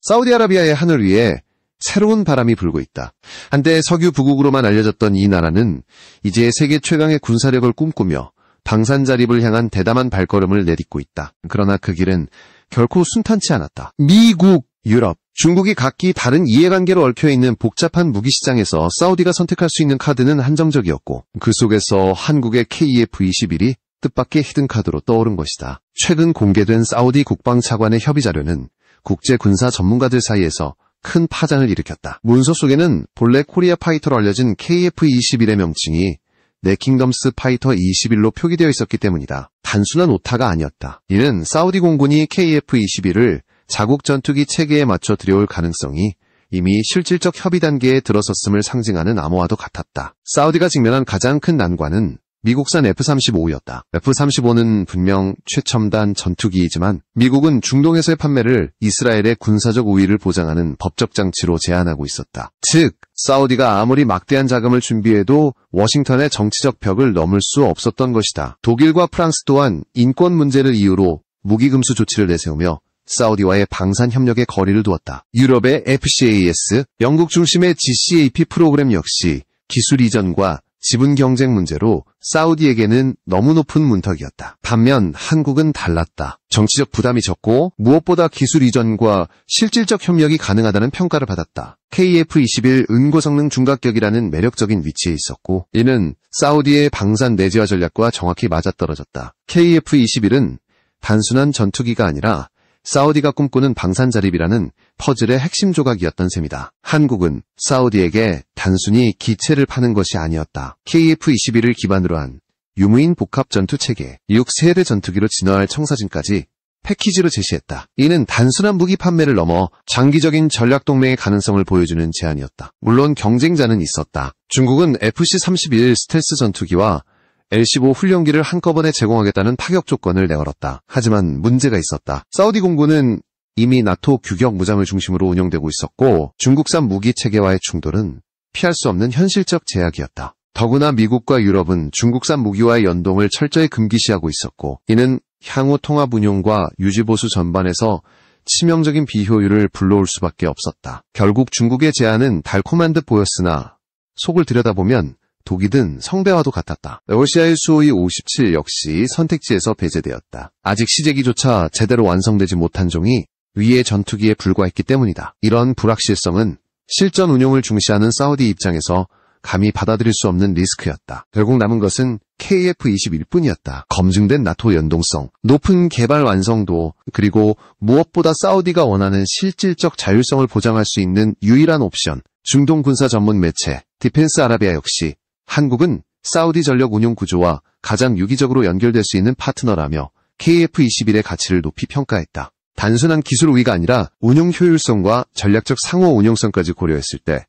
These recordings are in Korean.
사우디아라비아의 하늘 위에 새로운 바람이 불고 있다. 한때 석유 부국으로만 알려졌던 이 나라는 이제 세계 최강의 군사력을 꿈꾸며 방산 자립을 향한 대담한 발걸음을 내딛고 있다. 그러나 그 길은 결코 순탄치 않았다. 미국, 유럽, 중국이 각기 다른 이해관계로 얽혀있는 복잡한 무기시장에서 사우디가 선택할 수 있는 카드는 한정적이었고 그 속에서 한국의 KF-21이 뜻밖의 히든카드로 떠오른 것이다. 최근 공개된 사우디 국방차관의 협의자료는 국제 군사 전문가들 사이에서 큰 파장을 일으켰다. 문서 속에는 본래 코리아 파이터로 알려진 KF-21의 명칭이 네킹덤스 파이터 21로 표기되어 있었기 때문이다. 단순한 오타가 아니었다. 이는 사우디 공군이 KF-21을 자국 전투기 체계에 맞춰 들여올 가능성이 이미 실질적 협의 단계에 들어섰음을 상징하는 암호와도 같았다. 사우디가 직면한 가장 큰 난관은 미국산 F-35였다. F-35는 분명 최첨단 전투기이지만 미국은 중동에서의 판매를 이스라엘의 군사적 우위를 보장하는 법적 장치로 제한하고 있었다. 즉, 사우디가 아무리 막대한 자금을 준비해도 워싱턴의 정치적 벽을 넘을 수 없었던 것이다. 독일과 프랑스 또한 인권 문제를 이유로 무기 금수 조치를 내세우며 사우디와의 방산 협력에 거리를 두었다. 유럽의 FCAS, 영국 중심의 GCAP 프로그램 역시 기술 이전과 지분 경쟁 문제로 사우디에게는 너무 높은 문턱이었다. 반면 한국은 달랐다. 정치적 부담이 적고 무엇보다 기술 이전과 실질적 협력이 가능하다는 평가를 받았다. KF-21 은고성능 중갑격이라는 매력적인 위치에 있었고 이는 사우디의 방산 내재화 전략과 정확히 맞아떨어졌다. KF-21은 단순한 전투기가 아니라 사우디가 꿈꾸는 방산 자립이라는 퍼즐의 핵심 조각이었던 셈이다. 한국은 사우디에게 단순히 기체를 파는 것이 아니었다. KF-21을 기반으로 한 유무인 복합 전투체계, 6세대 전투기로 진화할 청사진까지 패키지로 제시했다. 이는 단순한 무기 판매를 넘어 장기적인 전략동맹의 가능성을 보여주는 제안이었다. 물론 경쟁자는 있었다. 중국은 FC-31 스텔스 전투기와 L-15 훈련기를 한꺼번에 제공하겠다는 파격 조건을 내걸었다. 하지만 문제가 있었다. 사우디 공군은 이미 나토 규격 무장을 중심으로 운영되고 있었고 중국산 무기 체계와의 충돌은 피할 수 없는 현실적 제약이었다. 더구나 미국과 유럽은 중국산 무기와의 연동을 철저히 금기시하고 있었고 이는 향후 통합 운용과 유지보수 전반에서 치명적인 비효율을 불러올 수밖에 없었다. 결국 중국의 제안은 달콤한 듯 보였으나 속을 들여다보면 독이 든 성배와도 같았다. 러시아의 수호이 57 역시 선택지에서 배제되었다. 아직 시제기조차 제대로 완성되지 못한 종이 위의 전투기에 불과했기 때문이다. 이런 불확실성은 실전 운용을 중시하는 사우디 입장에서 감히 받아들일 수 없는 리스크였다. 결국 남은 것은 KF-21뿐이었다. 검증된 나토 연동성, 높은 개발 완성도, 그리고 무엇보다 사우디가 원하는 실질적 자율성을 보장할 수 있는 유일한 옵션, 중동 군사 전문 매체, 디펜스 아라비아 역시 한국은 사우디 전력 운용 구조와 가장 유기적으로 연결될 수 있는 파트너라며 KF-21의 가치를 높이 평가했다. 단순한 기술 우위가 아니라 운용 효율성과 전략적 상호 운용성까지 고려했을 때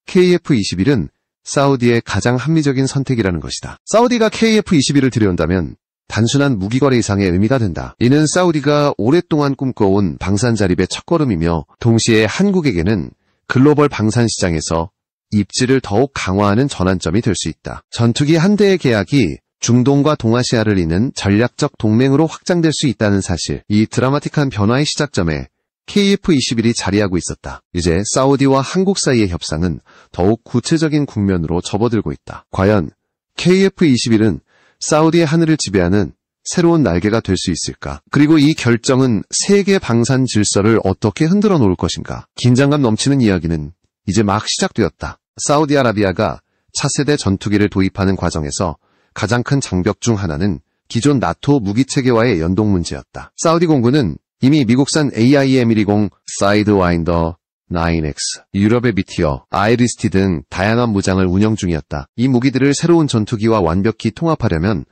KF-21은 사우디의 가장 합리적인 선택이라는 것이다. 사우디가 KF-21을 들여온다면 단순한 무기거래 이상의 의미가 된다. 이는 사우디가 오랫동안 꿈꿔온 방산 자립의 첫걸음이며 동시에 한국에게는 글로벌 방산 시장에서 입지를 더욱 강화하는 전환점이 될 수 있다. 전투기 한 대의 계약이 중동과 동아시아를 잇는 전략적 동맹으로 확장될 수 있다는 사실, 이 드라마틱한 변화의 시작점에 KF-21이 자리하고 있었다. 이제 사우디와 한국 사이의 협상은 더욱 구체적인 국면으로 접어들고 있다. 과연 KF-21은 사우디의 하늘을 지배하는 새로운 날개가 될 수 있을까? 그리고 이 결정은 세계 방산 질서를 어떻게 흔들어 놓을 것인가? 긴장감 넘치는 이야기는 이제 막 시작되었다. 사우디아라비아가 차세대 전투기를 도입하는 과정에서 가장 큰 장벽 중 하나는 기존 나토 무기체계와의 연동 문제였다. 사우디 공군은 이미 미국산 AIM-120 사이드와인더 9X, 유럽의 미티어, 아이리스티 등 다양한 무장을 운영 중이었다. 이 무기들을 새로운 전투기와 완벽히 통합하려면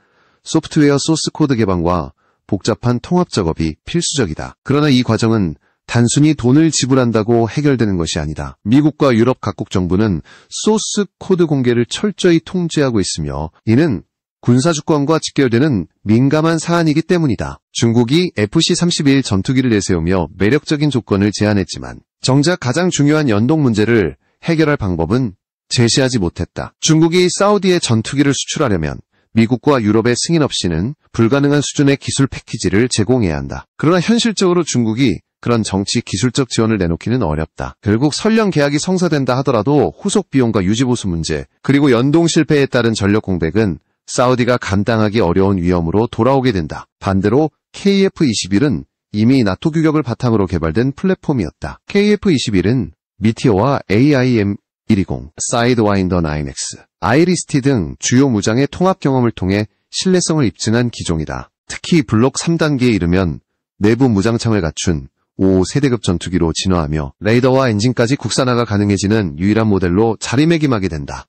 소프트웨어 소스 코드 개방과 복잡한 통합 작업이 필수적이다. 그러나 이 과정은 단순히 돈을 지불한다고 해결되는 것이 아니다. 미국과 유럽 각국 정부는 소스 코드 공개를 철저히 통제하고 있으며 이는 군사주권과 직결되는 민감한 사안이기 때문이다. 중국이 FC-31 전투기를 내세우며 매력적인 조건을 제안했지만 정작 가장 중요한 연동 문제를 해결할 방법은 제시하지 못했다. 중국이 사우디에 전투기를 수출하려면 미국과 유럽의 승인 없이는 불가능한 수준의 기술 패키지를 제공해야 한다. 그러나 현실적으로 중국이 그런 정치 기술적 지원을 내놓기는 어렵다. 결국 설령 계약이 성사된다 하더라도 후속 비용과 유지보수 문제, 그리고 연동 실패에 따른 전력 공백은 사우디가 감당하기 어려운 위험으로 돌아오게 된다. 반대로 KF-21은 이미 나토 규격을 바탕으로 개발된 플랫폼이었다. KF-21은 미티어와 AIM-120, 사이드와인더 9X, 아이리스티 등 주요 무장의 통합 경험을 통해 신뢰성을 입증한 기종이다. 특히 블록 3단계에 이르면 내부 무장창을 갖춘 5세대급 전투기로 진화하며 레이더와 엔진까지 국산화가 가능해지는 유일한 모델로 자리매김하게 된다.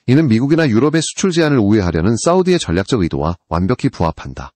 이는 미국이나 유럽의 수출 제한을 우회하려는 사우디의 전략적 의도와 완벽히 부합한다.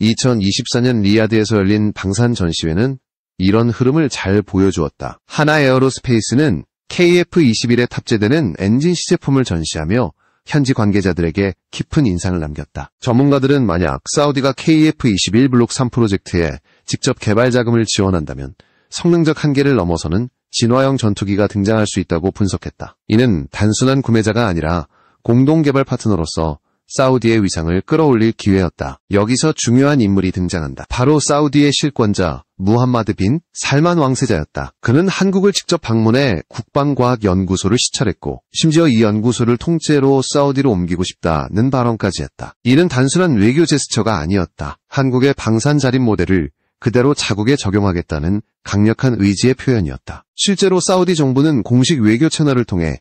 2024년 리야드에서 열린 방산 전시회는 이런 흐름을 잘 보여주었다. 하나 에어로스페이스는 KF-21에 탑재되는 엔진 시제품을 전시하며 현지 관계자들에게 깊은 인상을 남겼다. 전문가들은 만약 사우디가 KF-21 블록 3 프로젝트에 직접 개발 자금을 지원한다면 성능적 한계를 넘어서는 진화형 전투기가 등장할 수 있다고 분석했다. 이는 단순한 구매자가 아니라 공동개발 파트너로서 사우디의 위상을 끌어올릴 기회였다. 여기서 중요한 인물이 등장한다. 바로 사우디의 실권자 무함마드 빈 살만 왕세자였다. 그는 한국을 직접 방문해 국방과학연구소를 시찰했고 심지어 이 연구소를 통째로 사우디로 옮기고 싶다는 발언까지 했다. 이는 단순한 외교 제스처가 아니었다. 한국의 방산 자립 모델을 그대로 자국에 적용하겠다는 강력한 의지의 표현이었다. 실제로 사우디 정부는 공식 외교 채널을 통해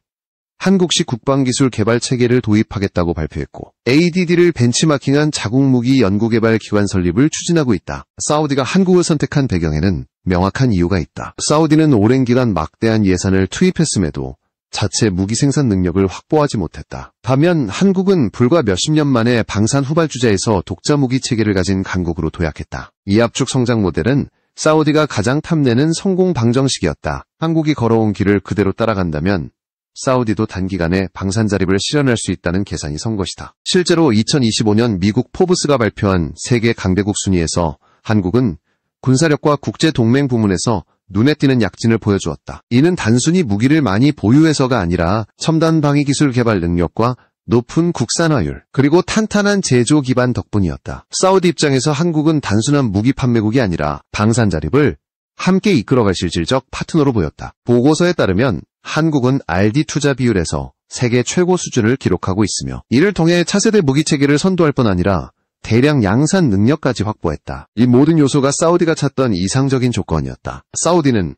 한국식 국방기술 개발 체계를 도입하겠다고 발표했고 ADD를 벤치마킹한 자국무기 연구개발 기관 설립을 추진하고 있다. 사우디가 한국을 선택한 배경에는 명확한 이유가 있다. 사우디는 오랜 기간 막대한 예산을 투입했음에도 자체 무기 생산 능력을 확보하지 못했다. 반면 한국은 불과 몇십 년 만에 방산 후발주자에서 독자 무기 체계를 가진 강국으로 도약했다. 이 압축 성장 모델은 사우디가 가장 탐내는 성공 방정식이었다. 한국이 걸어온 길을 그대로 따라간다면 사우디도 단기간에 방산 자립을 실현할 수 있다는 계산이 선 것이다. 실제로 2025년 미국 포브스가 발표한 세계 강대국 순위에서 한국은 군사력과 국제 동맹 부문에서 눈에 띄는 약진을 보여주었다. 이는 단순히 무기를 많이 보유해서가 아니라 첨단 방위 기술 개발 능력과 높은 국산화율, 그리고 탄탄한 제조 기반 덕분이었다. 사우디 입장에서 한국은 단순한 무기 판매국이 아니라 방산 자립을 함께 이끌어갈 실질적 파트너로 보였다. 보고서에 따르면 한국은 R&D 투자 비율에서 세계 최고 수준을 기록하고 있으며 이를 통해 차세대 무기 체계를 선도할 뿐 아니라 대량 양산 능력까지 확보했다. 이 모든 요소가 사우디가 찾던 이상적인 조건이었다. 사우디는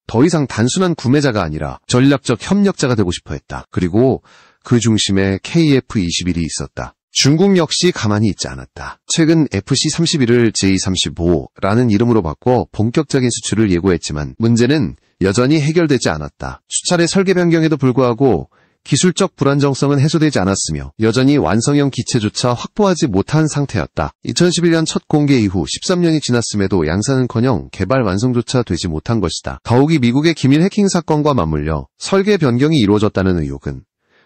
더 이상 단순한 구매자가 아니라 전략적 협력자가 되고 싶어 했다. 그리고 그 중심에 KF-21이 있었다. 중국 역시 가만히 있지 않았다. 최근 FC-31을 J-35라는 이름으로 바꿔 본격적인 수출을 예고했지만 문제는 여전히 해결되지 않았다. 수차례 설계 변경에도 불구하고 기술적 불안정성은 해소되지 않았으며 여전히 완성형 기체조차 확보하지 못한 상태였다. 2011년 첫 공개 이후 13년이 지났음에도 양산은커녕 개발 완성조차 되지 못한 것이다. 더욱이 미국의 기밀 해킹 사건과 맞물려 설계 변경이 이루어졌다는 의혹은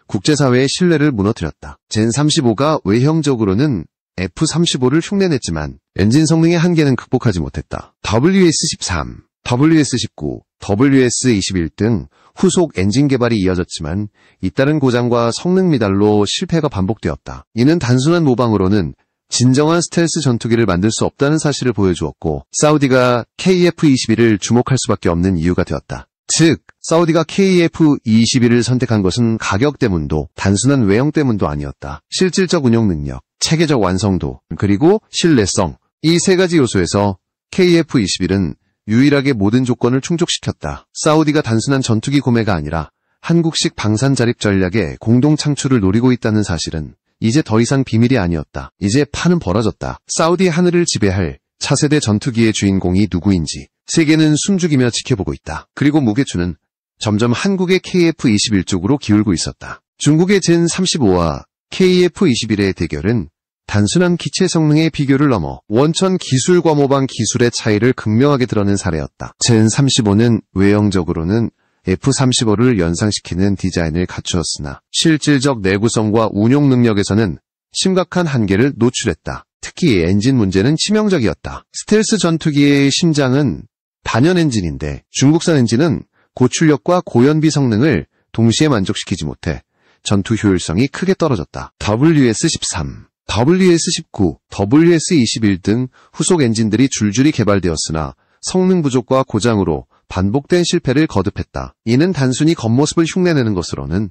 국제사회의 신뢰를 무너뜨렸다. 젠35가 외형적으로는 F-35를 흉내냈지만 엔진 성능의 한계는 극복하지 못했다. WS-13, WS-19, WS-21 등 후속 엔진 개발이 이어졌지만 잇따른 고장과 성능 미달로 실패가 반복되었다. 이는 단순한 모방으로는 진정한 스텔스 전투기를 만들 수 없다는 사실을 보여주었고 사우디가 KF-21을 주목할 수밖에 없는 이유가 되었다. 즉, 사우디가 KF-21을 선택한 것은 가격 때문도 단순한 외형 때문도 아니었다. 실질적 운용 능력, 체계적 완성도, 그리고 신뢰성, 이 세 가지 요소에서 KF-21은 유일하게 모든 조건을 충족시켰다. 사우디가 단순한 전투기 구매가 아니라 한국식 방산 자립 전략의 공동 창출을 노리고 있다는 사실은 이제 더 이상 비밀이 아니었다. 이제 판은 벌어졌다. 사우디 하늘을 지배할 차세대 전투기의 주인공이 누구인지 세계는 숨죽이며 지켜보고 있다. 그리고 무게추는 점점 한국의 KF-21 쪽으로 기울고 있었다. 중국의 젠35와 KF-21의 대결은 단순한 기체 성능의 비교를 넘어 원천 기술과 모방 기술의 차이를 극명하게 드러낸 사례였다. 젠35는 외형적으로는 F-35를 연상시키는 디자인을 갖추었으나 실질적 내구성과 운용 능력에서는 심각한 한계를 노출했다. 특히 엔진 문제는 치명적이었다. 스텔스 전투기의 심장은 단연 엔진인데 중국산 엔진은 고출력과 고연비 성능을 동시에 만족시키지 못해 전투 효율성이 크게 떨어졌다. WS-13, WS-19, WS-21 등 후속 엔진들이 줄줄이 개발되었으나 성능 부족과 고장으로 반복된 실패를 거듭했다. 이는 단순히 겉모습을 흉내내는 것으로는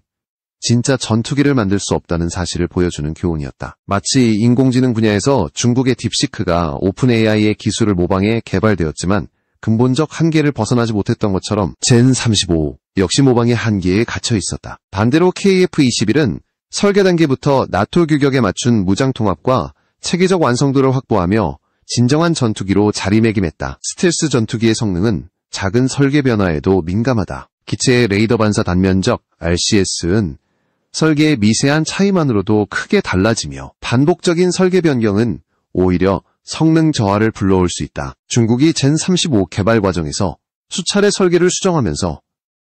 진짜 전투기를 만들 수 없다는 사실을 보여주는 교훈이었다. 마치 인공지능 분야에서 중국의 딥시크가 오픈 AI의 기술을 모방해 개발되었지만 근본적 한계를 벗어나지 못했던 것처럼 젠 35 역시 모방의 한계에 갇혀 있었다. 반대로 KF-21은 설계 단계부터 나토 규격에 맞춘 무장 통합과 체계적 완성도를 확보하며 진정한 전투기로 자리매김했다. 스텔스 전투기의 성능은 작은 설계 변화에도 민감하다. 기체의 레이더 반사 단면적 RCS은 설계의 미세한 차이만으로도 크게 달라지며 반복적인 설계 변경은 오히려 성능 저하를 불러올 수 있다. 중국이 젠35 개발 과정에서 수차례 설계를 수정하면서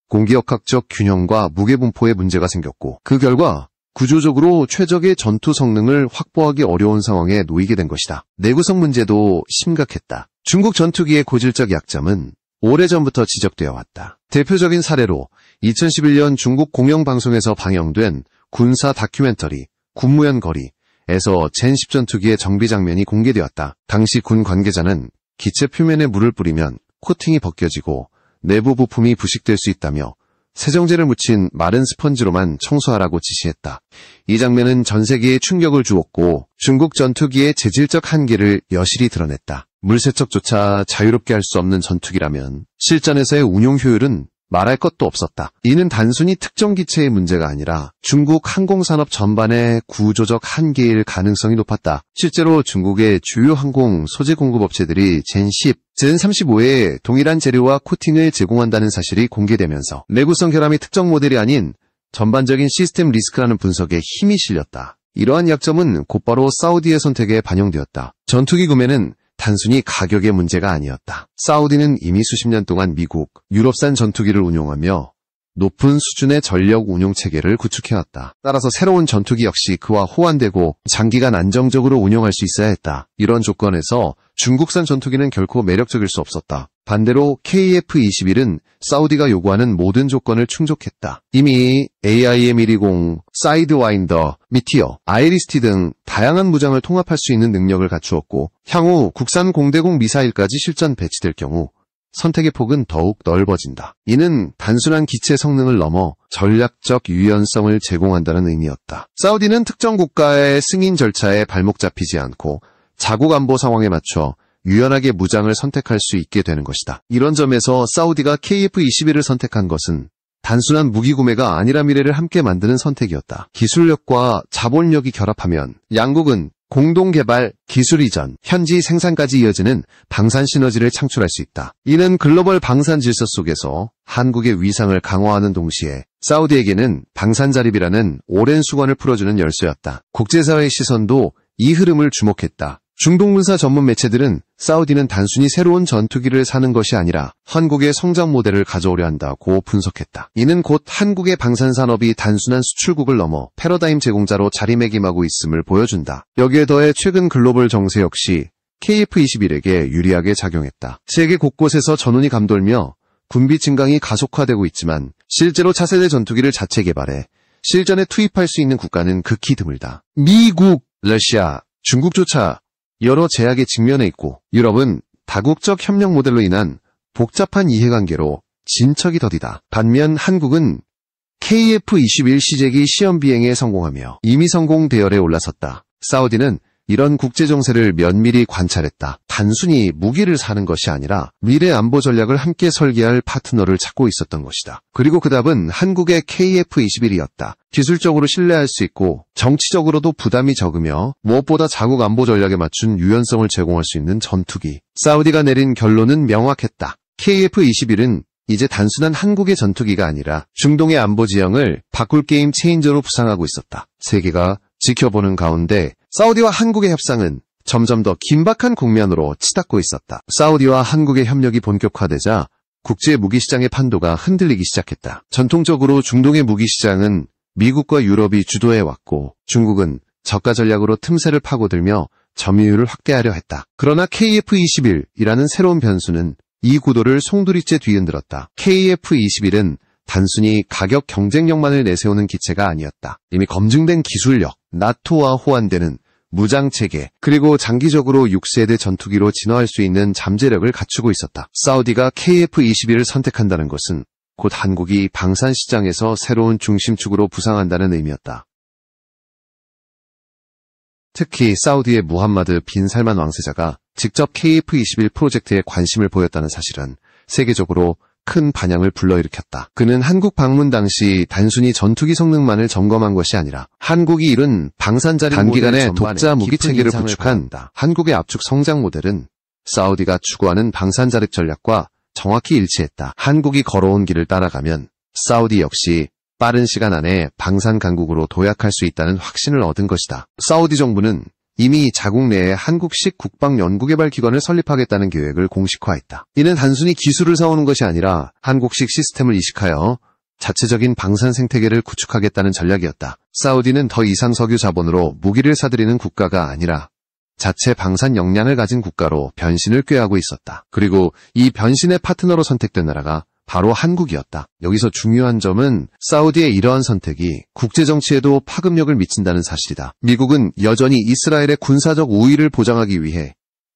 공기역학적 균형과 무게분포에 문제가 생겼고 그 결과 구조적으로 최적의 전투 성능을 확보하기 어려운 상황에 놓이게 된 것이다. 내구성 문제도 심각했다. 중국 전투기의 고질적 약점은 오래전부터 지적되어 왔다. 대표적인 사례로 2011년 중국 공영방송에서 방영된 군사 다큐멘터리 군무연 거리에서 젠10 전투기의 정비 장면이 공개되었다. 당시 군 관계자는 기체 표면에 물을 뿌리면 코팅이 벗겨지고 내부 부품이 부식될 수 있다며 세정제를 묻힌 마른 스펀지로만 청소하라고 지시했다. 이 장면은 전 세계에 충격을 주었고 중국 전투기의 재질적 한계를 여실히 드러냈다. 물세척조차 자유롭게 할 수 없는 전투기라면 실전에서의 운용 효율은 말할 것도 없었다. 이는 단순히 특정 기체의 문제가 아니라 중국 항공산업 전반의 구조적 한계일 가능성이 높았다. 실제로 중국의 주요 항공 소재 공급 업체들이 젠10, 젠35에 동일한 재료와 코팅을 제공한다는 사실이 공개되면서 내구성 결함이 특정 모델이 아닌 전반적인 시스템 리스크라는 분석에 힘이 실렸다. 이러한 약점은 곧바로 사우디의 선택에 반영되었다. 전투기 구매는 단순히 가격의 문제가 아니었다. 사우디는 이미 수십 년 동안 미국, 유럽산 전투기를 운용하며 높은 수준의 전력 운용 체계를 구축해왔다. 따라서 새로운 전투기 역시 그와 호환되고 장기간 안정적으로 운용할 수 있어야 했다. 이런 조건에서 중국산 전투기는 결코 매력적일 수 없었다. 반대로 KF-21은 사우디가 요구하는 모든 조건을 충족했다. 이미 AIM-120, 사이드와인더, 미티어, 아이리스티 등 다양한 무장을 통합할 수 있는 능력을 갖추었고 향후 국산 공대공 미사일까지 실전 배치될 경우 선택의 폭은 더욱 넓어진다. 이는 단순한 기체 성능을 넘어 전략적 유연성을 제공한다는 의미였다. 사우디는 특정 국가의 승인 절차에 발목 잡히지 않고 자국 안보 상황에 맞춰 유연하게 무장을 선택할 수 있게 되는 것이다. 이런 점에서 사우디가 KF-21을 선택한 것은 단순한 무기 구매가 아니라 미래를 함께 만드는 선택이었다. 기술력과 자본력이 결합하면 양국은 공동 개발, 기술 이전, 현지 생산까지 이어지는 방산 시너지를 창출할 수 있다. 이는 글로벌 방산 질서 속에서 한국의 위상을 강화하는 동시에 사우디에게는 방산 자립이라는 오랜 수건을 풀어주는 열쇠였다. 국제사회의 시선도 이 흐름을 주목했다. 중동 군사 전문 매체들은 사우디는 단순히 새로운 전투기를 사는 것이 아니라 한국의 성장 모델을 가져오려 한다고 분석했다. 이는 곧 한국의 방산산업이 단순한 수출국을 넘어 패러다임 제공자로 자리매김하고 있음을 보여준다. 여기에 더해 최근 글로벌 정세 역시 KF-21에게 유리하게 작용했다. 세계 곳곳에서 전운이 감돌며 군비 증강이 가속화되고 있지만 실제로 차세대 전투기를 자체 개발해 실전에 투입할 수 있는 국가는 극히 드물다. 미국, 러시아, 중국조차 여러 제약에 직면해 있고 유럽은 다국적 협력 모델로 인한 복잡한 이해관계로 진척이 더디다. 반면 한국은 KF-21 시제기 시험 비행에 성공하며 이미 성공 대열에 올라섰다. 사우디는 이런 국제 정세를 면밀히 관찰했다. 단순히 무기를 사는 것이 아니라 미래 안보 전략을 함께 설계할 파트너를 찾고 있었던 것이다. 그리고 그 답은 한국의 KF-21이었다. 기술적으로 신뢰할 수 있고 정치적으로도 부담이 적으며 무엇보다 자국 안보 전략에 맞춘 유연성을 제공할 수 있는 전투기. 사우디가 내린 결론은 명확했다. KF-21은 이제 단순한 한국의 전투기가 아니라 중동의 안보 지형을 바꿀 게임 체인저로 부상하고 있었다. 세계가 지켜보는 가운데 사우디와 한국의 협상은 점점 더 긴박한 국면으로 치닫고 있었다. 사우디와 한국의 협력이 본격화되자 국제 무기시장의 판도가 흔들리기 시작했다. 전통적으로 중동의 무기시장은 미국과 유럽이 주도해왔고 중국은 저가 전략으로 틈새를 파고들며 점유율을 확대하려 했다. 그러나 KF-21이라는 새로운 변수는 이 구도를 송두리째 뒤흔들었다. KF-21은 단순히 가격 경쟁력만을 내세우는 기체가 아니었다. 이미 검증된 기술력, 나토와 호환되는 무장체계, 그리고 장기적으로 6세대 전투기로 진화할 수 있는 잠재력을 갖추고 있었다. 사우디가 KF-21을 선택한다는 것은 곧 한국이 방산 시장에서 새로운 중심축으로 부상한다는 의미였다. 특히 사우디의 무함마드 빈 살만 왕세자가 직접 KF-21 프로젝트에 관심을 보였다는 사실은 세계적으로 큰 반향을 불러일으켰다. 그는 한국 방문 당시 단순히 전투기 성능만을 점검한 것이 아니라 한국이 이룬 방산자리 단기간에 독자 무기 체계를 구축한 한국의 압축 성장 모델은 사우디가 추구하는 방산자력 전략과 정확히 일치했다. 한국이 걸어온 길을 따라가면 사우디 역시 빠른 시간 안에 방산 강국으로 도약할 수 있다는 확신을 얻은 것이다. 사우디 정부는 이미 자국 내에 한국식 국방연구개발기관을 설립하겠다는 계획을 공식화했다. 이는 단순히 기술을 사오는 것이 아니라 한국식 시스템을 이식하여 자체적인 방산 생태계를 구축하겠다는 전략이었다. 사우디는 더 이상 석유 자본으로 무기를 사들이는 국가가 아니라 자체 방산 역량을 가진 국가로 변신을 꾀하고 있었다. 그리고 이 변신의 파트너로 선택된 나라가 바로 한국이었다. 여기서 중요한 점은 사우디의 이러한 선택이 국제정치에도 파급력을 미친다는 사실이다. 미국은 여전히 이스라엘의 군사적 우위를 보장하기 위해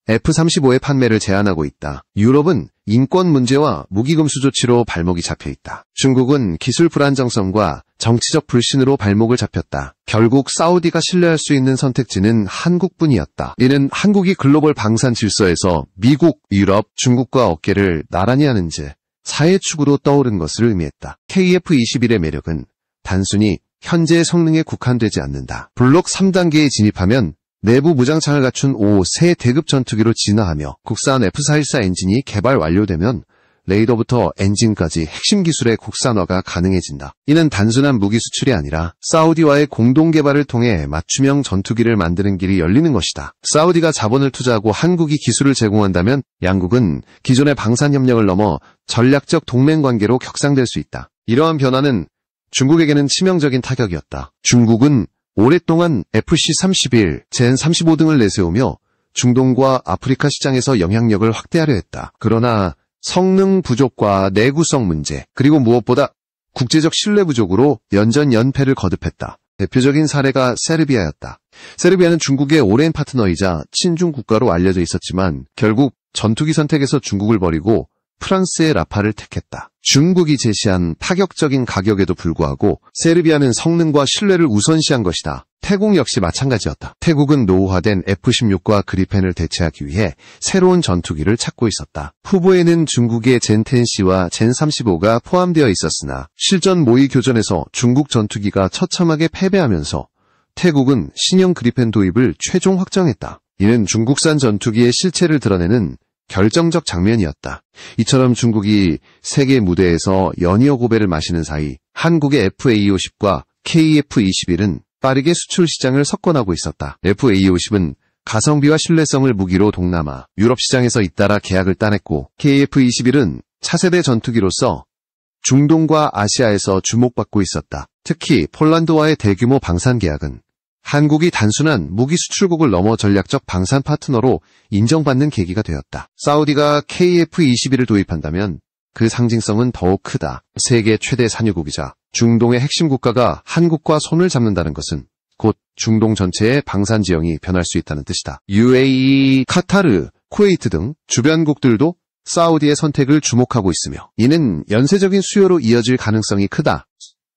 F-35의 판매를 제한하고 있다. 유럽은 인권 문제와 무기금수 조치로 발목이 잡혀 있다. 중국은 기술 불안정성과 정치적 불신으로 발목을 잡혔다. 결국 사우디가 신뢰할 수 있는 선택지는 한국뿐이었다. 이는 한국이 글로벌 방산 질서에서 미국, 유럽, 중국과 어깨를 나란히 하는 제 사회축으로 떠오른 것을 의미했다. KF-21의 매력은 단순히 현재의 성능에 국한되지 않는다. 블록 3단계에 진입하면 내부 무장창을 갖춘 5세 대급 전투기로 진화하며 국산 F-414 엔진이 개발 완료되면 레이더부터 엔진까지 핵심 기술의 국산화가 가능해진다. 이는 단순한 무기 수출이 아니라 사우디와의 공동 개발을 통해 맞춤형 전투기를 만드는 길이 열리는 것이다. 사우디가 자본을 투자하고 한국이 기술을 제공한다면 양국은 기존의 방산 협력을 넘어 전략적 동맹 관계로 격상될 수 있다. 이러한 변화는 중국에게는 치명적인 타격이었다. 중국은 오랫동안 FC-31, 젠-35 등을 내세우며 중동과 아프리카 시장에서 영향력을 확대하려 했다. 그러나 성능 부족과 내구성 문제, 그리고 무엇보다 국제적 신뢰 부족으로 연전연패를 거듭했다. 대표적인 사례가 세르비아였다. 세르비아는 중국의 오랜 파트너이자 친중 국가로 알려져 있었지만 결국 전투기 선택에서 중국을 버리고 프랑스의 라파를 택했다. 중국이 제시한 파격적인 가격에도 불구하고 세르비아는 성능과 신뢰를 우선시한 것이다. 태국 역시 마찬가지였다. 태국은 노후화된 F-16과 그리펜을 대체하기 위해 새로운 전투기를 찾고 있었다. 후보에는 중국의 젠-10C와 젠-35가 포함되어 있었으나 실전 모의 교전에서 중국 전투기가 처참하게 패배하면서 태국은 신형 그리펜 도입을 최종 확정했다. 이는 중국산 전투기의 실체를 드러내는 결정적 장면이었다. 이처럼 중국이 세계 무대에서 연이어 고배를 마시는 사이 한국의 FA-50과 KF-21은 빠르게 수출 시장을 석권하고 있었다. FA-50은 가성비와 신뢰성을 무기로 동남아, 유럽 시장에서 잇따라 계약을 따냈고 KF-21은 차세대 전투기로서 중동과 아시아에서 주목받고 있었다. 특히 폴란드와의 대규모 방산 계약은 한국이 단순한 무기 수출국을 넘어 전략적 방산 파트너로 인정받는 계기가 되었다. 사우디가 KF-21을 도입한다면 그 상징성은 더욱 크다. 세계 최대 산유국이자 중동의 핵심 국가가 한국과 손을 잡는다는 것은 곧 중동 전체의 방산 지형이 변할 수 있다는 뜻이다. UAE, 카타르, 쿠웨이트 등 주변국들도 사우디의 선택을 주목하고 있으며 이는 연쇄적인 수요로 이어질 가능성이 크다.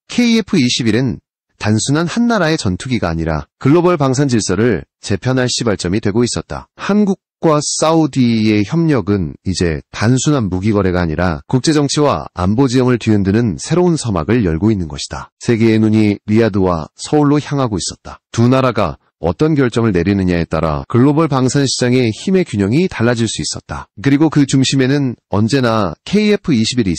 KF-21은 단순한 한 나라의 전투기가 아니라 글로벌 방산 질서를 재편할 시발점이 되고 있었다. 한국과 사우디의 협력은 이제 단순한 무기 거래가 아니라 국제정치와 안보 지형을 뒤흔드는 새로운 서막을 열고 있는 것이다. 세계의 눈이 리야드와 서울로 향하고 있었다. 두 나라가 어떤 결정을 내리느냐에 따라 글로벌 방산 시장의 힘의 균형이 달라질 수 있었다. 그리고 그 중심에는 언제나 KF-21이